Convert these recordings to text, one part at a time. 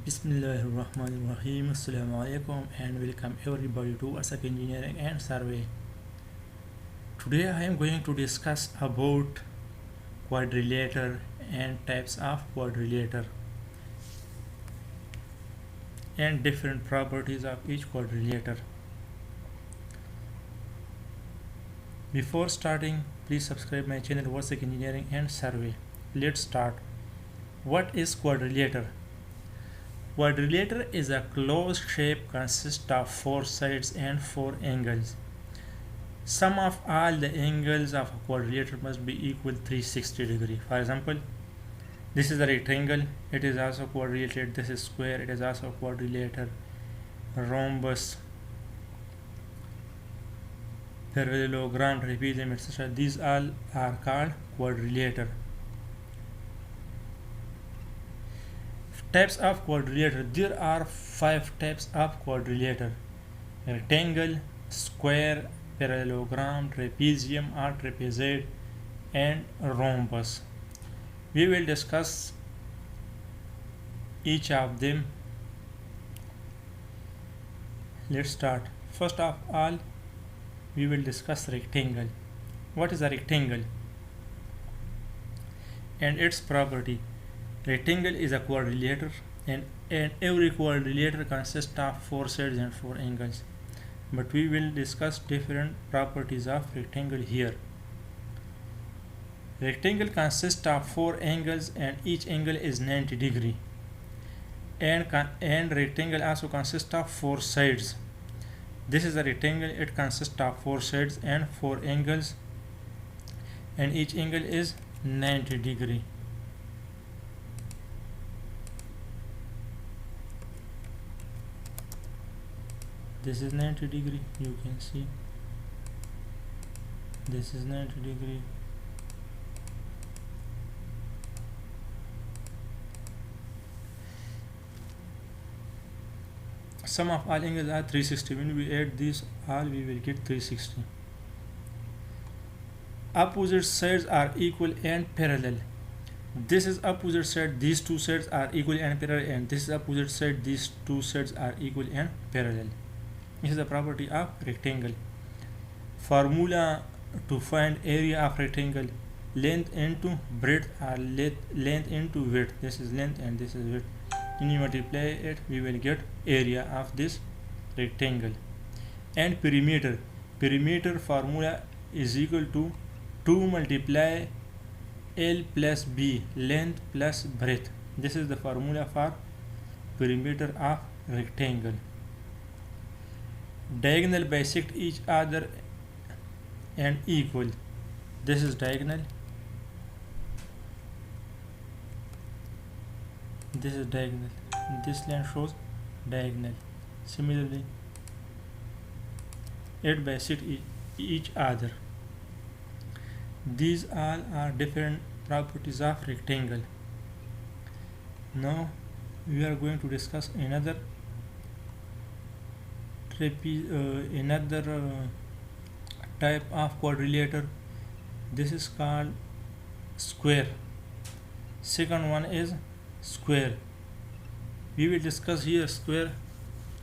Bismillahirrahmanirrahim. Assalamu alaikum and welcome everybody to ASAC Engineering and Survey. Today I am going to discuss about quadrilateral and types of quadrilateral and different properties of each quadrilateral. Before starting, please subscribe my channel ASAC Engineering and Survey. Let's start. What is quadrilateral? Quadrilateral is a closed shape consists of 4 sides and 4 angles. Sum of all the angles of a quadrilateral must be equal 360 degree. For example, this is a rectangle, it is also quadrilateral. This is square, it is also quadrilateral. Rhombus, parallelogram, trapezium, etc. These all are called quadrilateral. Types of quadrilateral. There are 5 types of quadrilateral: rectangle, square, parallelogram, trapezium or trapezoid, and rhombus. We will discuss each of them. Let's start. First of all, we will discuss rectangle. What is a rectangle and its property? Rectangle is a quadrilateral and every quadrilateral consists of 4 sides and 4 angles. But we will discuss different properties of rectangle here. Rectangle consists of 4 angles and each angle is 90 degree. And rectangle also consists of 4 sides. This is a rectangle, it consists of 4 sides and 4 angles and each angle is 90 degree. This is 90 degree, you can see. This is 90 degree. Sum of all angles are 360. When we add these all, we will get 360. Opposite sides are equal and parallel. This is opposite side, these two sides are equal and parallel, and this is opposite side, these two sides are equal and parallel. This is the property of rectangle. Formula to find area of rectangle: length into breadth or length into width. This is length and this is width. When you multiply it, we will get area of this rectangle. And perimeter. Perimeter formula is equal to 2 multiply L plus B, length plus breadth. This is the formula for perimeter of rectangle. Diagonal bisect each other and equal. This is diagonal. This is diagonal. This line shows diagonal. Similarly, it bisect each other. These all are different properties of rectangle. Now we are going to discuss another type of quadrilateral. This is called square. Second one is square. We will discuss here square,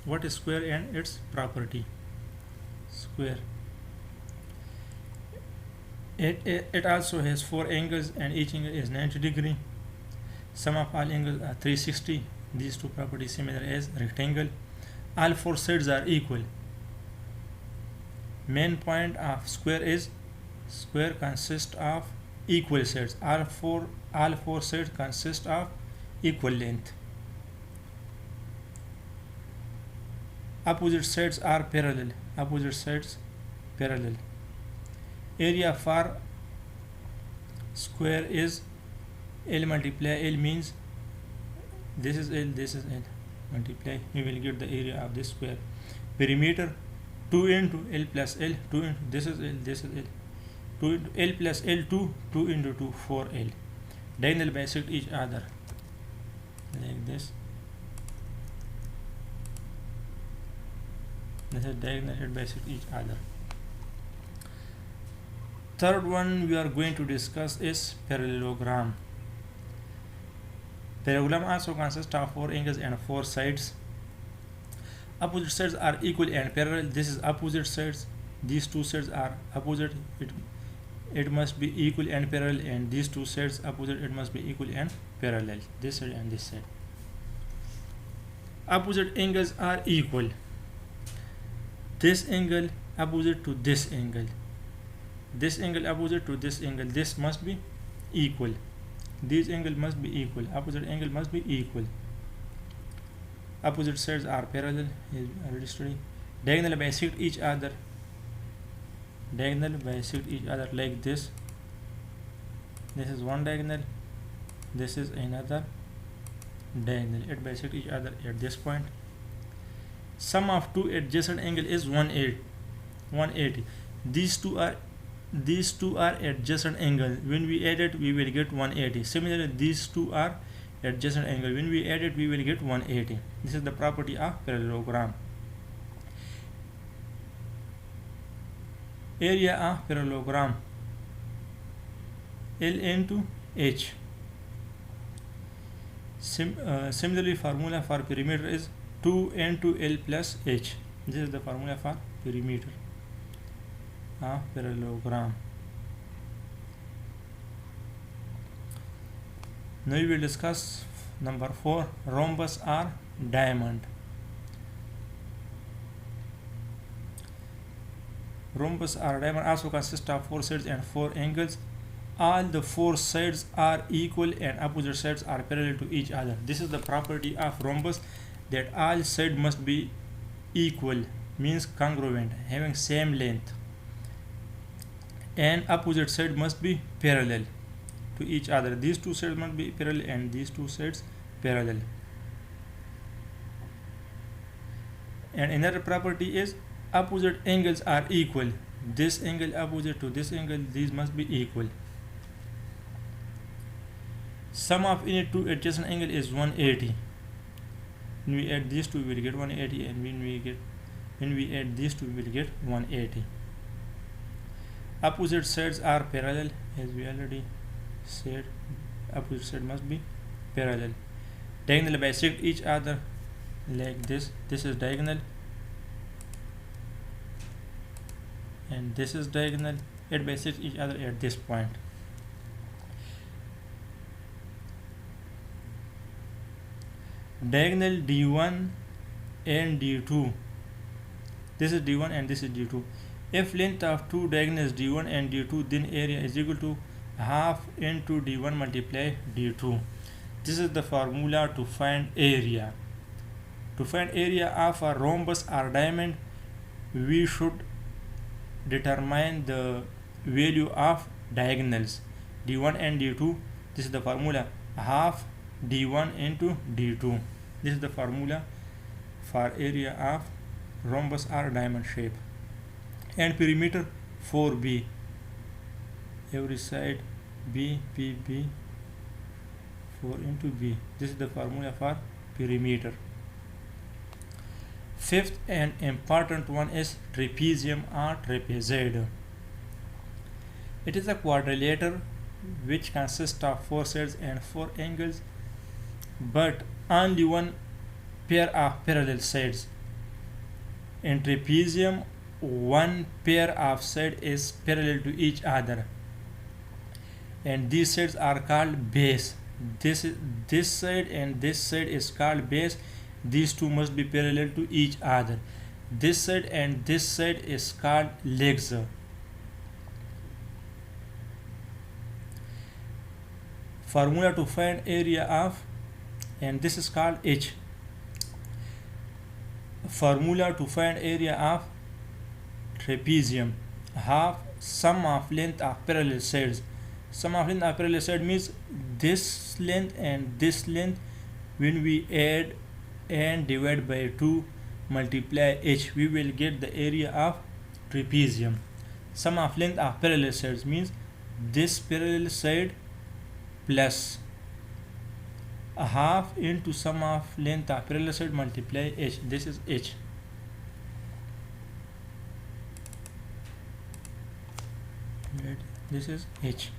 what is square and its property. Square, it also has 4 angles and each angle is 90 degree. Sum of all angles are 360. These two properties similar as rectangle. All 4 sides are equal. Main point of square is square consists of equal sides. All four sides consist of equal length. Opposite sides are parallel. Opposite sides parallel. Area for square is L multiply L, means this is L, this is L. Multiply, we will get the area of this square. Perimeter 2 into L plus L, 2 into this is L, this is L, 2 into L plus L, 2 into 2, 4L. Diagonal bisect each other like this. This is diagonal, it bisect each other. Third one we are going to discuss is parallelogram. Parallelogram also consists of 4 angles and 4 sides. Opposite sides are equal and parallel. This is opposite sides. These two sides are opposite. It must be equal and parallel, and these two sides opposite. It must be equal and parallel. This side and this side. Opposite angles are equal. This angle opposite to this angle. This angle opposite to this angle. This must be equal. These angle must be equal. Opposite angle must be equal. Opposite sides are parallel. Is already studied. Diagonal bisect each other. Diagonal bisect each other like this. This is one diagonal. This is another diagonal. It bisect each other at this point. Sum of two adjacent angle is 180. These two are adjacent angle. When we add it, we will get 180. Similarly, these two are adjacent angle. When we add it, we will get 180. This is the property of parallelogram. Area of parallelogram, L into H. Similarly, formula for perimeter is 2n to L plus H. This is the formula for perimeter of parallelogram. Now we will discuss number 4, rhombus or diamond. Rhombus or diamond also consists of 4 sides and 4 angles. All the 4 sides are equal and opposite sides are parallel to each other. This is the property of rhombus, that all sides must be equal, means congruent, having same length, and opposite side must be parallel to each other. These two sides must be parallel and these two sides parallel. And another property is opposite angles are equal. This angle opposite to this angle, these must be equal. Sum of any two adjacent angle is 180. When we add these two, we will get 180, and when we add these two, we will get 180. Opposite sides are parallel, as we already said. Opposite side must be parallel. Diagonal bisect each other like this. This is diagonal, and this is diagonal. It bisects each other at this point. Diagonal D1 and D2. This is D1 and this is D2. If length of two diagonals D1 and D2, then area is equal to half into D1 multiply D2. This is the formula to find area. To find area of a rhombus or diamond, we should determine the value of diagonals D1 and D2. This is the formula, half D1 into D2. This is the formula for area of rhombus or diamond shape. And perimeter 4B. Every side B, B, B, 4 into B. This is the formula for perimeter. Fifth and important one is trapezium or trapezoid. It is a quadrilateral which consists of 4 sides and 4 angles, but only one pair of parallel sides. In trapezium, one pair of sides is parallel to each other, and these sides are called base. This side and this side is called base. These two must be parallel to each other. This side and this side is called legs. Formula to find area of, and this is called H. Formula to find area of trapezium, half sum of length of parallel sides. Sum of length of parallel side means this length and this length. When we add and divide by 2, multiply H, we will get the area of trapezium. Sum of length of parallel sides means this parallel side plus a half into sum of length of parallel side multiply H. This is H. This is H.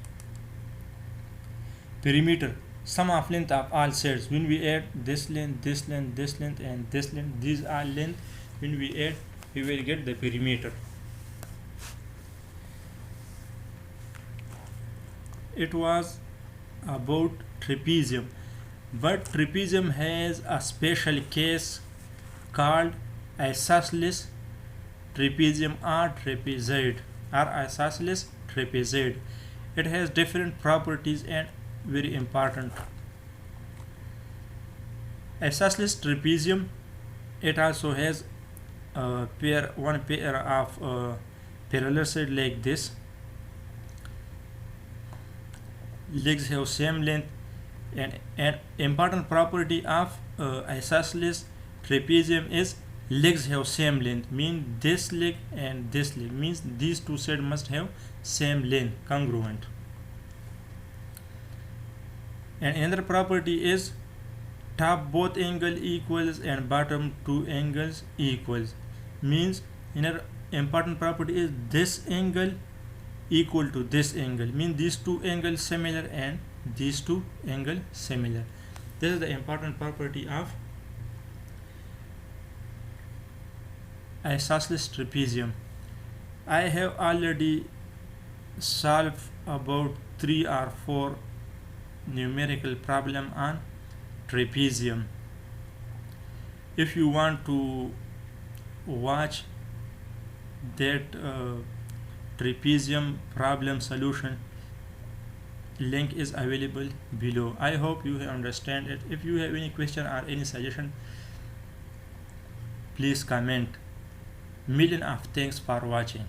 Perimeter sum of length of all sets. When we add this length, this length, this length, and this length, these are length. When we add, we will get the perimeter. It was about trapezium, but trapezium has a special case called isosceles trapezium or trapezoid or isosceles trapezoid. It has different properties and very important. Isosceles trapezium, it also has one pair of parallel side like this. Legs have same length, and an important property of isosceles trapezium is legs have same length, means this leg and this leg, means these two sides must have same length, congruent. And another property is top both angle equals and bottom two angles equals, means another important property is this angle equal to this angle, means these two angles similar and these two angles similar. This is the important property of isosceles trapezium. I have already solved about 3 or 4 numerical problem on trapezium. If you want to watch that trapezium problem solution, link is available below. I hope you understand it. If you have any question or any suggestion, please comment. Million of thanks for watching.